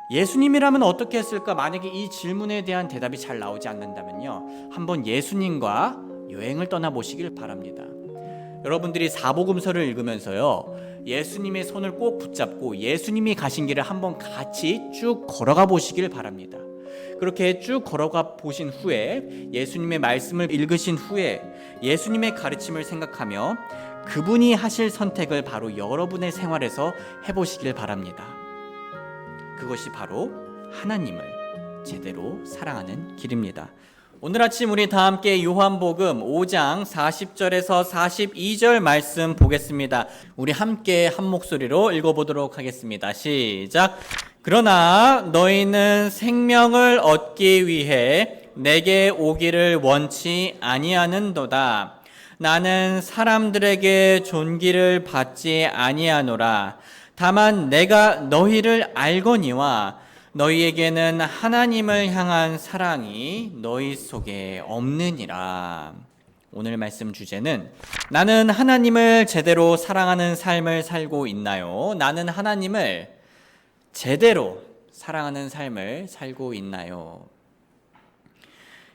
예수님이라면 어떻게 했을까? 만약에 이 질문에 대한 대답이 잘 나오지 않는다면요, 한번 예수님과 여행을 떠나보시길 바랍니다. 여러분들이 사복음서를 읽으면서요, 예수님의 손을 꼭 붙잡고 예수님이 가신 길을 한번 같이 쭉 걸어가 보시길 바랍니다. 그렇게 쭉 걸어가 보신 후에, 예수님의 말씀을 읽으신 후에 예수님의 가르침을 생각하며 그분이 하실 선택을 바로 여러분의 생활에서 해보시길 바랍니다. 그것이 바로 하나님을 제대로 사랑하는 길입니다. 오늘 아침 우리 다 함께 요한복음 5장 40절에서 42절 말씀 보겠습니다. 우리 함께 한 목소리로 읽어보도록 하겠습니다. 시작. 그러나 너희는 생명을 얻기 위해 내게 오기를 원치 아니하는도다. 나는 사람들에게 존귀를 받지 아니하노라. 다만 내가 너희를 알거니와 너희에게는 하나님을 향한 사랑이 너희 속에 없느니라. 오늘 말씀 주제는 나는 하나님을 제대로 사랑하는 삶을 살고 있나요? 나는 하나님을 제대로 사랑하는 삶을 살고 있나요?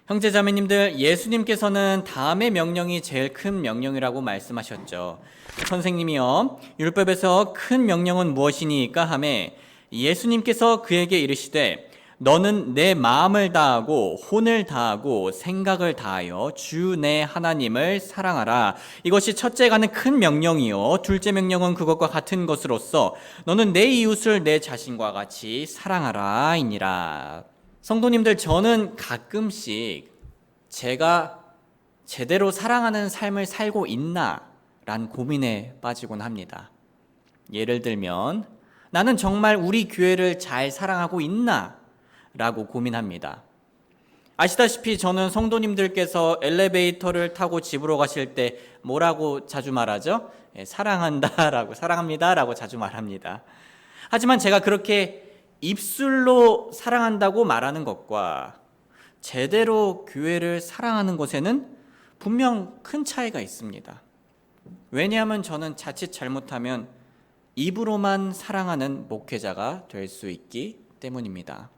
형제자매님들, 예수님께서는 다음의 명령이 제일 큰 명령이라고 말씀하셨죠. 선생님이요, 율법에서 큰 명령은 무엇이니까 하매 예수님께서 그에게 이르시되 너는 내 마음을 다하고 혼을 다하고 생각을 다하여 주 내 하나님을 사랑하라. 이것이 첫째가는 큰 명령이요, 둘째 명령은 그것과 같은 것으로서 너는 내 이웃을 내 자신과 같이 사랑하라 이니라. 성도님들, 저는 가끔씩 제가 제대로 사랑하는 삶을 살고 있나 라는 고민에 빠지곤 합니다. 예를 들면 나는 정말 우리 교회를 잘 사랑하고 있나 라고 고민합니다. 아시다시피 저는 성도님들께서 엘리베이터를 타고 집으로 가실 때 뭐라고 자주 말하죠? 사랑한다 라고, 사랑합니다 라고 자주 말합니다. 하지만 제가 그렇게 입술로 사랑한다고 말하는 것과 제대로 교회를 사랑하는 것에는 분명 큰 차이가 있습니다. 왜냐하면 저는 자칫 잘못하면 입으로만 사랑하는 목회자가 될 수 있기 때문입니다.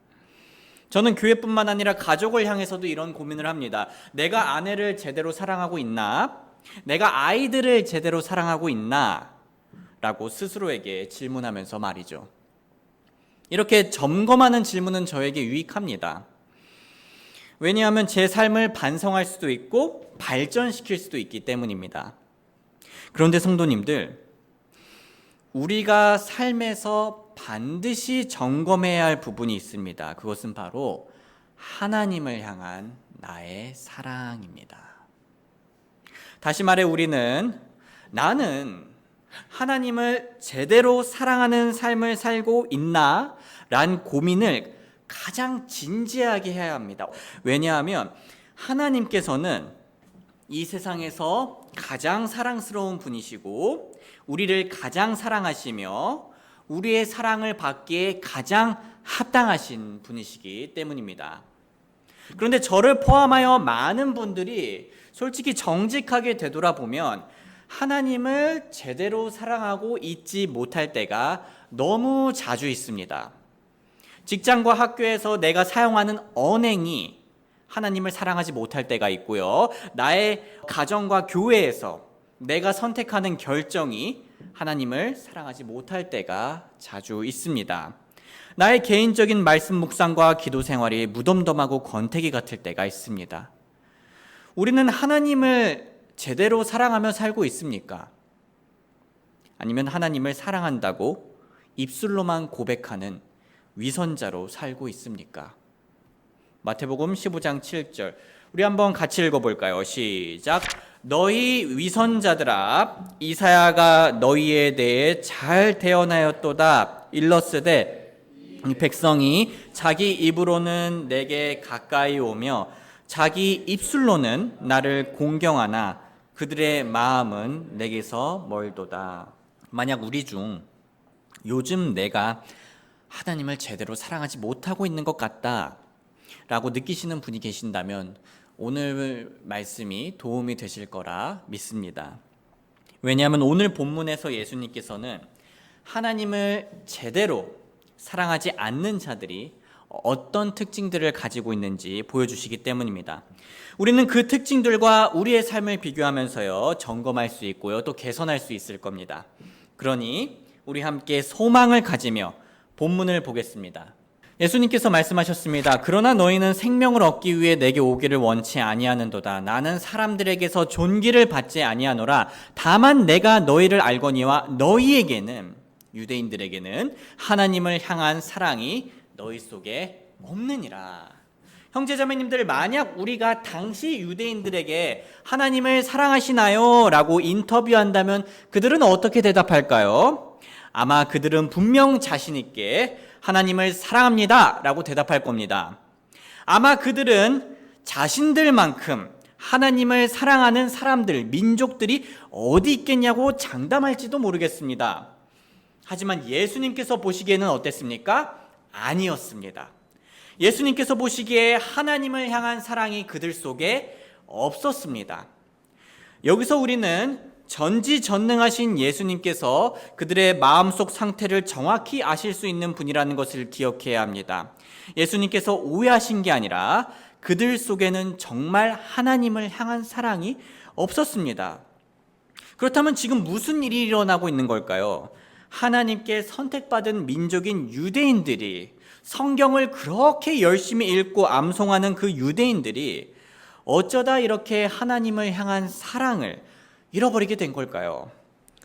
저는 교회뿐만 아니라 가족을 향해서도 이런 고민을 합니다. 내가 아내를 제대로 사랑하고 있나? 내가 아이들을 제대로 사랑하고 있나? 라고 스스로에게 질문하면서 말이죠. 이렇게 점검하는 질문은 저에게 유익합니다. 왜냐하면 제 삶을 반성할 수도 있고 발전시킬 수도 있기 때문입니다. 그런데 성도님들, 우리가 삶에서 반드시 점검해야 할 부분이 있습니다. 그것은 바로 하나님을 향한 나의 사랑입니다. 다시 말해 우리는 나는 하나님을 제대로 사랑하는 삶을 살고 있나? 란 고민을 가장 진지하게 해야 합니다. 왜냐하면 하나님께서는 이 세상에서 가장 사랑스러운 분이시고 우리를 가장 사랑하시며 우리의 사랑을 받기에 가장 합당하신 분이시기 때문입니다. 그런데 저를 포함하여 많은 분들이 솔직히 정직하게 되돌아보면 하나님을 제대로 사랑하고 있지 못할 때가 너무 자주 있습니다. 직장과 학교에서 내가 사용하는 언행이 하나님을 사랑하지 못할 때가 있고요. 나의 가정과 교회에서 내가 선택하는 결정이 하나님을 사랑하지 못할 때가 자주 있습니다. 나의 개인적인 말씀 묵상과 기도 생활이 무덤덤하고 권태기 같을 때가 있습니다. 우리는 하나님을 제대로 사랑하며 살고 있습니까? 아니면 하나님을 사랑한다고 입술로만 고백하는 위선자로 살고 있습니까? 마태복음 15장 7절, 우리 한번 같이 읽어볼까요? 시작. 너희 위선자들아, 이사야가 너희에 대해 잘 대언하였도다. 일러스되 이 백성이 자기 입으로는 내게 가까이 오며 자기 입술로는 나를 공경하나 그들의 마음은 내게서 멀도다. 만약 우리 중 요즘 내가 하나님을 제대로 사랑하지 못하고 있는 것 같다 라고 느끼시는 분이 계신다면 오늘 말씀이 도움이 되실 거라 믿습니다. 왜냐하면 오늘 본문에서 예수님께서는 하나님을 제대로 사랑하지 않는 자들이 어떤 특징들을 가지고 있는지 보여주시기 때문입니다. 우리는 그 특징들과 우리의 삶을 비교하면서요, 점검할 수 있고요, 또 개선할 수 있을 겁니다. 그러니 우리 함께 소망을 가지며 본문을 보겠습니다. 예수님께서 말씀하셨습니다. 그러나 너희는 생명을 얻기 위해 내게 오기를 원치 아니하는도다. 나는 사람들에게서 존귀를 받지 아니하노라. 다만 내가 너희를 알거니와 너희에게는, 유대인들에게는 하나님을 향한 사랑이 너희 속에 없느니라. 형제자매님들, 만약 우리가 당시 유대인들에게 하나님을 사랑하시나요? 라고 인터뷰한다면 그들은 어떻게 대답할까요? 아마 그들은 분명 자신 있게 하나님을 사랑합니다 라고 대답할 겁니다. 아마 그들은 자신들만큼 하나님을 사랑하는 사람들, 민족들이 어디 있겠냐고 장담할지도 모르겠습니다. 하지만 예수님께서 보시기에는 어땠습니까? 아니었습니다. 예수님께서 보시기에 하나님을 향한 사랑이 그들 속에 없었습니다. 여기서 우리는 전지전능하신 예수님께서 그들의 마음속 상태를 정확히 아실 수 있는 분이라는 것을 기억해야 합니다. 예수님께서 오해하신 게 아니라 그들 속에는 정말 하나님을 향한 사랑이 없었습니다. 그렇다면 지금 무슨 일이 일어나고 있는 걸까요? 하나님께 선택받은 민족인 유대인들이, 성경을 그렇게 열심히 읽고 암송하는 그 유대인들이 어쩌다 이렇게 하나님을 향한 사랑을 잃어버리게 된 걸까요?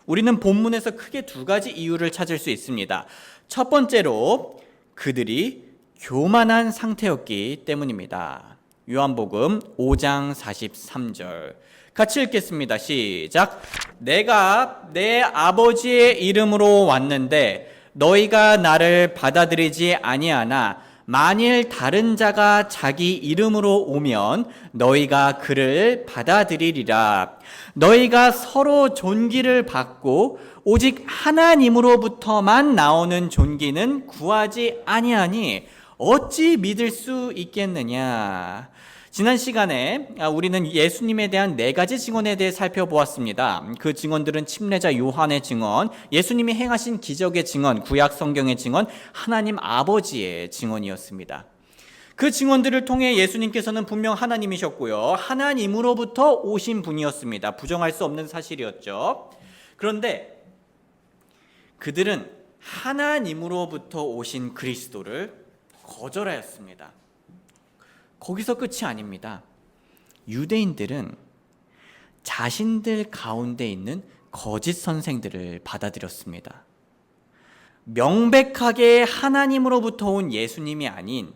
우리는 본문에서 크게 두 가지 이유를 찾을 수 있습니다. 첫 번째로 그들이 교만한 상태였기 때문입니다. 요한복음 5장 43절 같이 읽겠습니다. 시작. 내가 내 아버지의 이름으로 왔는데 너희가 나를 받아들이지 아니하나 만일 다른 자가 자기 이름으로 오면 너희가 그를 받아들이리라. 너희가 서로 존귀를 받고 오직 하나님으로부터만 나오는 존귀는 구하지 아니하니 어찌 믿을 수 있겠느냐. 지난 시간에 우리는 예수님에 대한 네 가지 증언에 대해 살펴보았습니다. 그 증언들은 침례자 요한의 증언, 예수님이 행하신 기적의 증언, 구약 성경의 증언, 하나님 아버지의 증언이었습니다. 그 증언들을 통해 예수님께서는 분명 하나님이셨고요, 하나님으로부터 오신 분이었습니다. 부정할 수 없는 사실이었죠. 그런데 그들은 하나님으로부터 오신 그리스도를 거절하였습니다. 거기서 끝이 아닙니다. 유대인들은 자신들 가운데 있는 거짓 선생들을 받아들였습니다. 명백하게 하나님으로부터 온 예수님이 아닌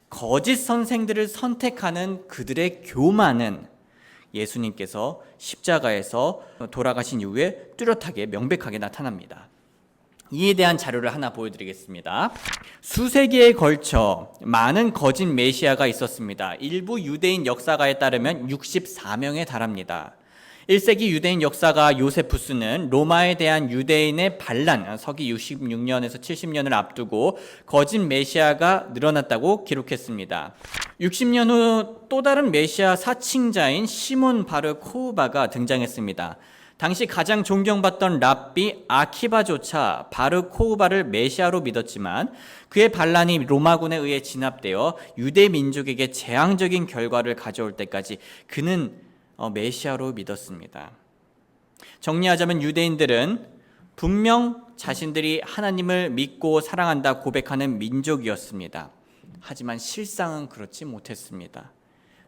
거짓 선생들을 선택하는 그들의 교만은 예수님께서 십자가에서 돌아가신 이후에 뚜렷하게 명백하게 나타납니다. 이에 대한 자료를 하나 보여드리겠습니다. 수세기에 걸쳐 많은 거짓 메시아가 있었습니다. 일부 유대인 역사가에 따르면 64명에 달합니다. 1세기 유대인 역사가 요세푸스는 로마에 대한 유대인의 반란, 서기 66년에서 70년을 앞두고 거짓 메시아가 늘어났다고 기록했습니다. 60년 후 또 다른 메시아 사칭자인 시몬 바르 코우바가 등장했습니다. 당시 가장 존경받던 랍비 아키바조차 바르 코우바를 메시아로 믿었지만 그의 반란이 로마군에 의해 진압되어 유대 민족에게 재앙적인 결과를 가져올 때까지 그는 메시아로 믿었습니다. 정리하자면 유대인들은 분명 자신들이 하나님을 믿고 사랑한다 고백하는 민족이었습니다. 하지만 실상은 그렇지 못했습니다.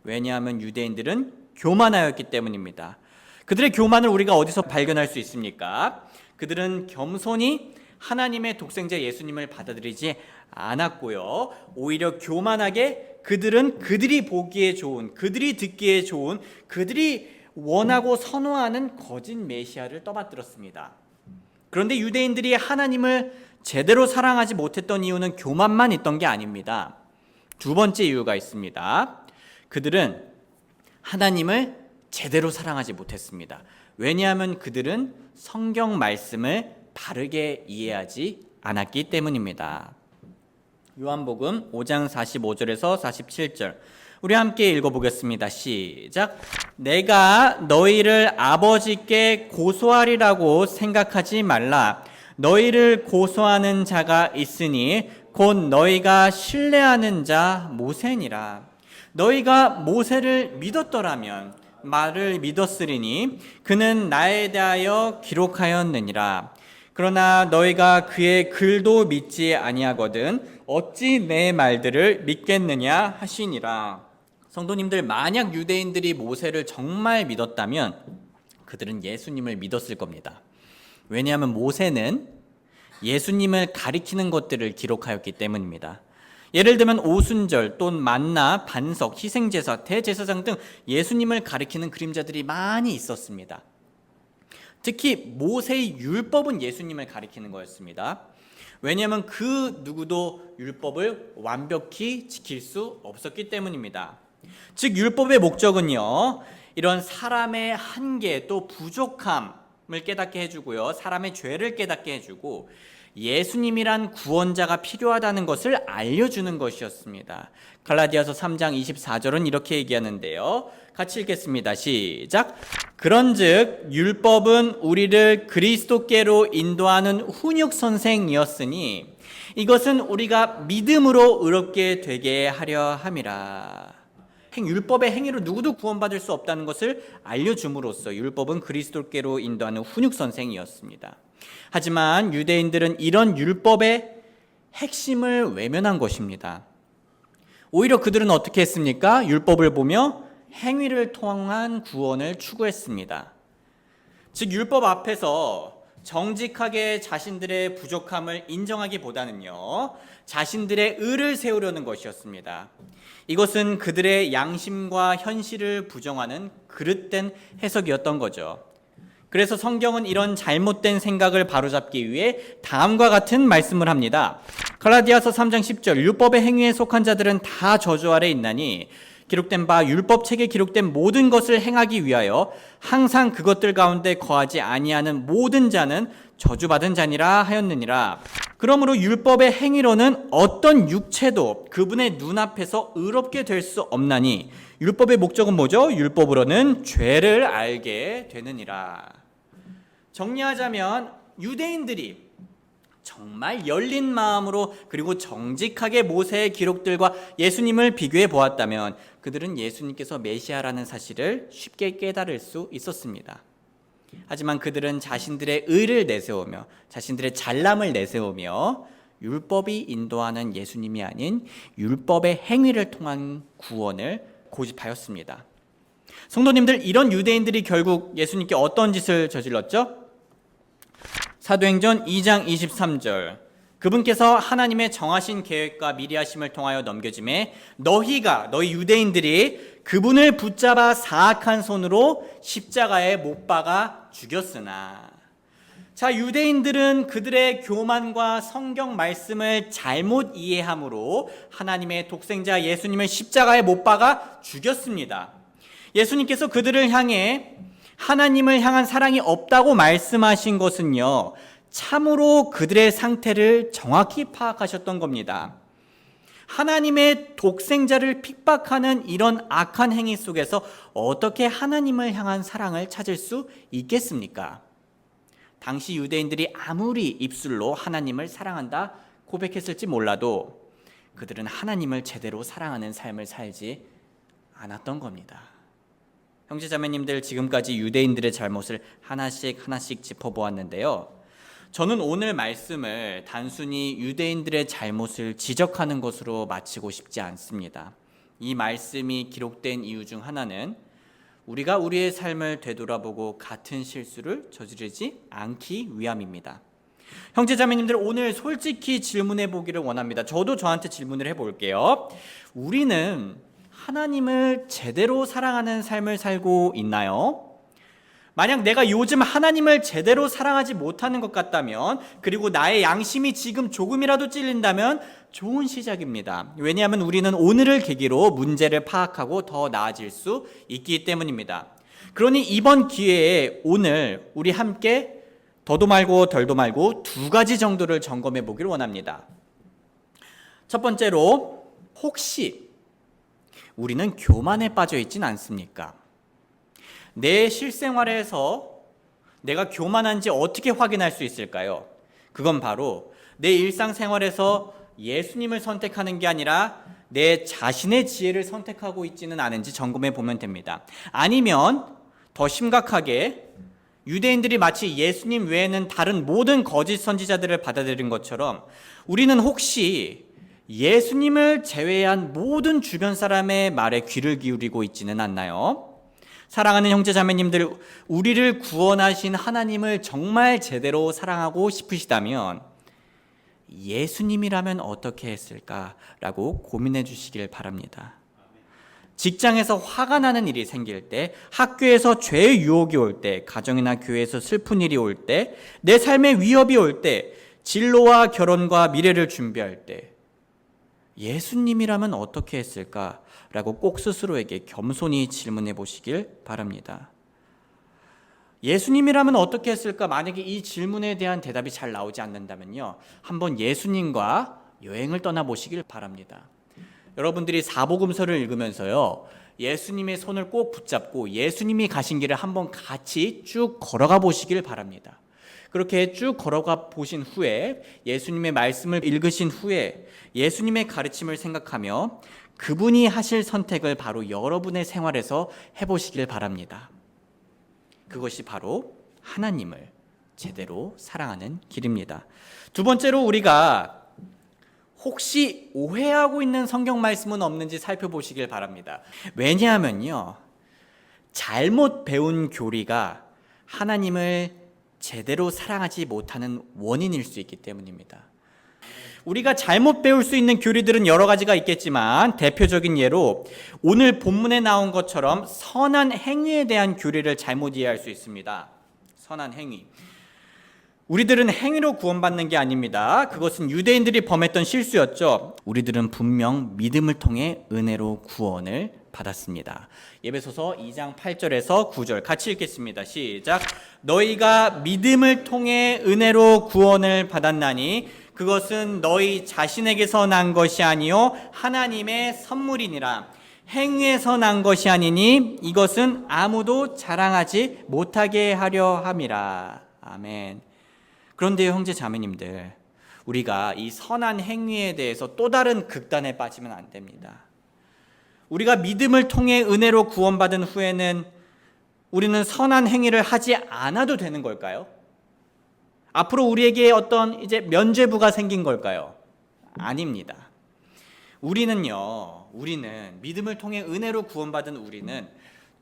왜냐하면 유대인들은 교만하였기 때문입니다. 그들의 교만을 우리가 어디서 발견할 수 있습니까? 그들은 겸손히 하나님의 독생자 예수님을 받아들이지 않았고요, 오히려 교만하게 그들은 그들이 보기에 좋은, 그들이 듣기에 좋은, 그들이 원하고 선호하는 거짓 메시아를 떠받들었습니다. 그런데 유대인들이 하나님을 제대로 사랑하지 못했던 이유는 교만만 있던 게 아닙니다. 두 번째 이유가 있습니다. 그들은 하나님을 제대로 사랑하지 못했습니다. 왜냐하면 그들은 성경 말씀을 바르게 이해하지 않았기 때문입니다. 요한복음 5장 45절에서 47절 우리 함께 읽어보겠습니다. 시작. 내가 너희를 아버지께 고소하리라고 생각하지 말라. 너희를 고소하는 자가 있으니 곧 너희가 신뢰하는 자 모세니라. 너희가 모세를 믿었더라면 말을 믿었으리니 그는 나에 대하여 기록하였느니라. 그러나 너희가 그의 글도 믿지 아니하거든 어찌 내 말들을 믿겠느냐 하시니라. 성도님들, 만약 유대인들이 모세를 정말 믿었다면 그들은 예수님을 믿었을 겁니다. 왜냐하면 모세는 예수님을 가리키는 것들을 기록하였기 때문입니다. 예를 들면 오순절 또는 만나, 반석, 희생제사, 대제사장 등 예수님을 가리키는 그림자들이 많이 있었습니다. 특히 모세의 율법은 예수님을 가리키는 거였습니다. 왜냐하면 그 누구도 율법을 완벽히 지킬 수 없었기 때문입니다. 즉 율법의 목적은요, 이런 사람의 한계 또 부족함을 깨닫게 해주고요, 사람의 죄를 깨닫게 해주고 예수님이란 구원자가 필요하다는 것을 알려주는 것이었습니다. 갈라디아서 3장 24절은 이렇게 얘기하는데요. 같이 읽겠습니다. 시작. 그런즉 율법은 우리를 그리스도께로 인도하는 훈육 선생이었으니 이것은 우리가 믿음으로 의롭게 되게 하려 함이라. 율법의 행위로 누구도 구원받을 수 없다는 것을 알려줌으로써 율법은 그리스도께로 인도하는 훈육 선생이었습니다. 하지만 유대인들은 이런 율법의 핵심을 외면한 것입니다. 오히려 그들은 어떻게 했습니까? 율법을 보며 행위를 통한 구원을 추구했습니다. 즉 율법 앞에서 정직하게 자신들의 부족함을 인정하기보다는요, 자신들의 의를 세우려는 것이었습니다. 이것은 그들의 양심과 현실을 부정하는 그릇된 해석이었던 거죠. 그래서 성경은 이런 잘못된 생각을 바로잡기 위해 다음과 같은 말씀을 합니다. 갈라디아서 3장 10절, 율법의 행위에 속한 자들은 다 저주 아래 있나니 기록된 바 율법책에 기록된 모든 것을 행하기 위하여 항상 그것들 가운데 거하지 아니하는 모든 자는 저주받은 자니라 하였느니라. 그러므로 율법의 행위로는 어떤 육체도 그분의 눈앞에서 의롭게 될 수 없나니 율법의 목적은 뭐죠? 율법으로는 죄를 알게 되느니라. 정리하자면 유대인들이 정말 열린 마음으로 그리고 정직하게 모세의 기록들과 예수님을 비교해 보았다면 그들은 예수님께서 메시아라는 사실을 쉽게 깨달을 수 있었습니다. 하지만 그들은 자신들의 의를 내세우며 자신들의 잘남을 내세우며 율법이 인도하는 예수님이 아닌 율법의 행위를 통한 구원을 고집하였습니다. 성도님들, 이런 유대인들이 결국 예수님께 어떤 짓을 저질렀죠? 사도행전 2장 23절, 그분께서 하나님의 정하신 계획과 미리하심을 통하여 넘겨짐에 너희 유대인들이 그분을 붙잡아 사악한 손으로 십자가에 못 박아 죽였으나. 자, 유대인들은 그들의 교만과 성경 말씀을 잘못 이해함으로 하나님의 독생자 예수님을 십자가에 못 박아 죽였습니다. 예수님께서 그들을 향해 하나님을 향한 사랑이 없다고 말씀하신 것은요, 참으로 그들의 상태를 정확히 파악하셨던 겁니다. 하나님의 독생자를 핍박하는 이런 악한 행위 속에서 어떻게 하나님을 향한 사랑을 찾을 수 있겠습니까? 당시 유대인들이 아무리 입술로 하나님을 사랑한다 고백했을지 몰라도 그들은 하나님을 제대로 사랑하는 삶을 살지 않았던 겁니다. 형제자매님들, 지금까지 유대인들의 잘못을 하나씩 짚어보았는데요. 저는 오늘 말씀을 단순히 유대인들의 잘못을 지적하는 것으로 마치고 싶지 않습니다. 이 말씀이 기록된 이유 중 하나는 우리가 우리의 삶을 되돌아보고 같은 실수를 저지르지 않기 위함입니다. 형제자매님들, 오늘 솔직히 질문해 보기를 원합니다. 저도 저한테 질문을 해볼게요. 우리는 하나님을 제대로 사랑하는 삶을 살고 있나요? 만약 내가 요즘 하나님을 제대로 사랑하지 못하는 것 같다면, 그리고 나의 양심이 지금 조금이라도 찔린다면 좋은 시작입니다. 왜냐하면 우리는 오늘을 계기로 문제를 파악하고 더 나아질 수 있기 때문입니다. 그러니 이번 기회에 오늘 우리 함께 더도 말고 덜도 말고 두 가지 정도를 점검해 보기를 원합니다. 첫 번째로, 혹시 우리는 교만에 빠져 있진 않습니까? 내 실생활에서 내가 교만한지 어떻게 확인할 수 있을까요? 그건 바로 내 일상생활에서 예수님을 선택하는 게 아니라 내 자신의 지혜를 선택하고 있지는 않은지 점검해 보면 됩니다. 아니면 더 심각하게 유대인들이 마치 예수님 외에는 다른 모든 거짓 선지자들을 받아들인 것처럼 우리는 혹시 예수님을 제외한 모든 주변 사람의 말에 귀를 기울이고 있지는 않나요? 사랑하는 형제 자매님들, 우리를 구원하신 하나님을 정말 제대로 사랑하고 싶으시다면 예수님이라면 어떻게 했을까라고 고민해 주시길 바랍니다. 직장에서 화가 나는 일이 생길 때, 학교에서 죄의 유혹이 올 때, 가정이나 교회에서 슬픈 일이 올 때, 내 삶에 위협이 올 때, 진로와 결혼과 미래를 준비할 때 예수님이라면 어떻게 했을까라고 꼭 스스로에게 겸손히 질문해 보시길 바랍니다. 예수님이라면 어떻게 했을까? 만약에 이 질문에 대한 대답이 잘 나오지 않는다면요, 한번 예수님과 여행을 떠나보시길 바랍니다. 여러분들이 사복음서를 읽으면서요, 예수님의 손을 꼭 붙잡고 예수님이 가신 길을 한번 같이 쭉 걸어가 보시길 바랍니다. 그렇게 쭉 걸어가 보신 후에 예수님의 말씀을 읽으신 후에 예수님의 가르침을 생각하며 그분이 하실 선택을 바로 여러분의 생활에서 해보시길 바랍니다. 그것이 바로 하나님을 제대로 사랑하는 길입니다. 두 번째로 우리가 혹시 오해하고 있는 성경 말씀은 없는지 살펴보시길 바랍니다. 왜냐하면요, 잘못 배운 교리가 하나님을 제대로 사랑하지 못하는 원인일 수 있기 때문입니다. 우리가 잘못 배울 수 있는 교리들은 여러 가지가 있겠지만 대표적인 예로 오늘 본문에 나온 것처럼 선한 행위에 대한 교리를 잘못 이해할 수 있습니다. 선한 행위. 우리들은 행위로 구원받는 게 아닙니다. 그것은 유대인들이 범했던 실수였죠. 우리들은 분명 믿음을 통해 은혜로 구원을 받았습니다. 에베소서 2장 8절에서 9절 같이 읽겠습니다. 시작. 너희가 믿음을 통해 은혜로 구원을 받았나니 그것은 너희 자신에게서 난 것이 아니요 하나님의 선물이니라. 행위에서 난 것이 아니니 이것은 아무도 자랑하지 못하게 하려 함이라. 아멘. 그런데 형제 자매님들, 우리가 이 선한 행위에 대해서 또 다른 극단에 빠지면 안 됩니다. 우리가 믿음을 통해 은혜로 구원받은 후에는 우리는 선한 행위를 하지 않아도 되는 걸까요? 앞으로 우리에게 어떤 이제 면죄부가 생긴 걸까요? 아닙니다. 우리는 믿음을 통해 은혜로 구원받은 우리는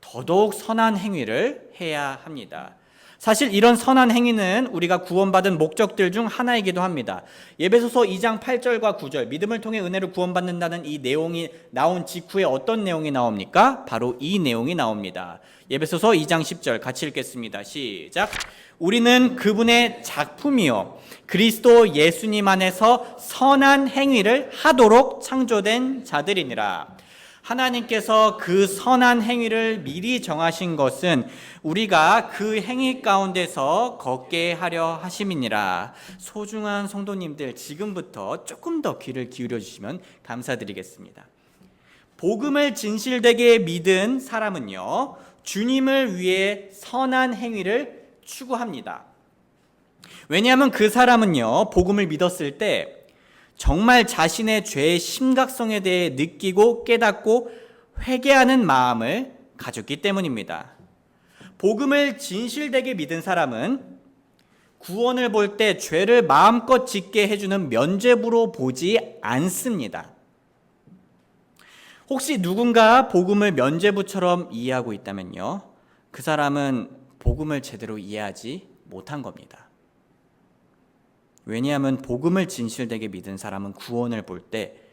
더더욱 선한 행위를 해야 합니다. 사실 이런 선한 행위는 우리가 구원받은 목적들 중 하나이기도 합니다. 에베소서 2장 8절과 9절, 믿음을 통해 은혜로 구원받는다는 이 내용이 나온 직후에 어떤 내용이 나옵니까? 바로 이 내용이 나옵니다. 에베소서 2장 10절 같이 읽겠습니다. 시작. 우리는 그분의 작품이요 그리스도 예수님 안에서 선한 행위를 하도록 창조된 자들이니라. 하나님께서 그 선한 행위를 미리 정하신 것은 우리가 그 행위 가운데서 걷게 하려 하심이니라. 소중한 성도님들, 지금부터 조금 더 귀를 기울여 주시면 감사드리겠습니다. 복음을 진실되게 믿은 사람은요, 주님을 위해 선한 행위를 추구합니다. 왜냐하면 그 사람은요, 복음을 믿었을 때 정말 자신의 죄의 심각성에 대해 느끼고 깨닫고 회개하는 마음을 가졌기 때문입니다. 복음을 진실되게 믿은 사람은 구원을 볼 때 죄를 마음껏 짓게 해주는 면죄부로 보지 않습니다. 혹시 누군가 복음을 면죄부처럼 이해하고 있다면요, 그 사람은 복음을 제대로 이해하지 못한 겁니다. 왜냐하면 복음을 진실되게 믿은 사람은 구원을 볼 때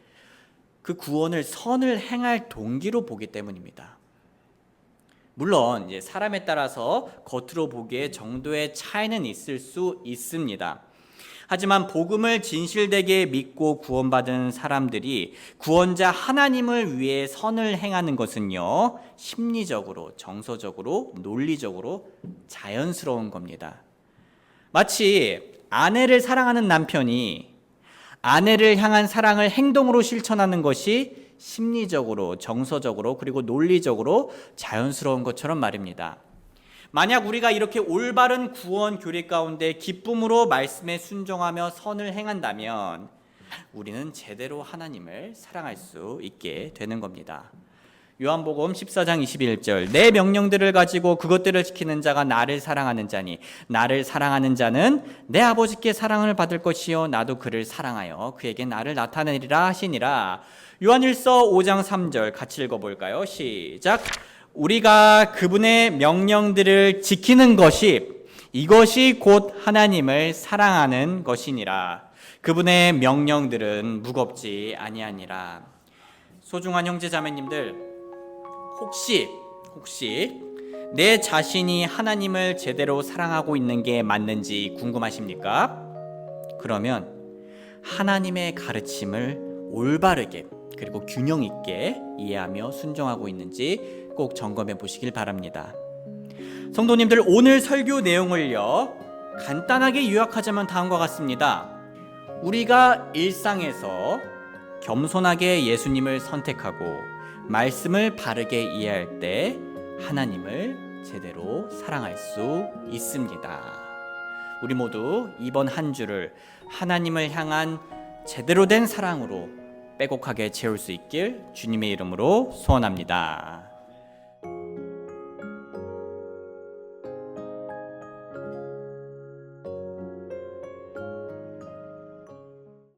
그 구원을 선을 행할 동기로 보기 때문입니다. 물론 이제 사람에 따라서 겉으로 보기에 정도의 차이는 있을 수 있습니다. 하지만 복음을 진실되게 믿고 구원받은 사람들이 구원자 하나님을 위해 선을 행하는 것은요, 심리적으로, 정서적으로, 논리적으로 자연스러운 겁니다. 마치 아내를 사랑하는 남편이 아내를 향한 사랑을 행동으로 실천하는 것이 심리적으로, 정서적으로, 그리고 논리적으로 자연스러운 것처럼 말입니다. 만약 우리가 이렇게 올바른 구원 교리 가운데 기쁨으로 말씀에 순종하며 선을 행한다면 우리는 제대로 하나님을 사랑할 수 있게 되는 겁니다. 요한복음 14장 21절 내 명령들을 가지고 그것들을 지키는 자가 나를 사랑하는 자니 나를 사랑하는 자는 내 아버지께 사랑을 받을 것이요 나도 그를 사랑하여 그에게 나를 나타내리라 하시니라. 요한일서 5장 3절 같이 읽어볼까요? 시작. 우리가 그분의 명령들을 지키는 이것이 곧 하나님을 사랑하는 것이니라. 그분의 명령들은 무겁지 아니하니라. 소중한 형제 자매님들, 혹시 내 자신이 하나님을 제대로 사랑하고 있는 게 맞는지 궁금하십니까? 그러면 하나님의 가르침을 올바르게 그리고 균형 있게 이해하며 순종하고 있는지 꼭 점검해 보시길 바랍니다. 성도님들, 오늘 설교 내용을요 간단하게 요약하자면 다음과 같습니다. 우리가 일상에서 겸손하게 예수님을 선택하고 말씀을 바르게 이해할 때 하나님을 제대로 사랑할 수 있습니다. 우리 모두 이번 한 주를 하나님을 향한 제대로 된 사랑으로 빼곡하게 채울 수 있길 주님의 이름으로 소원합니다.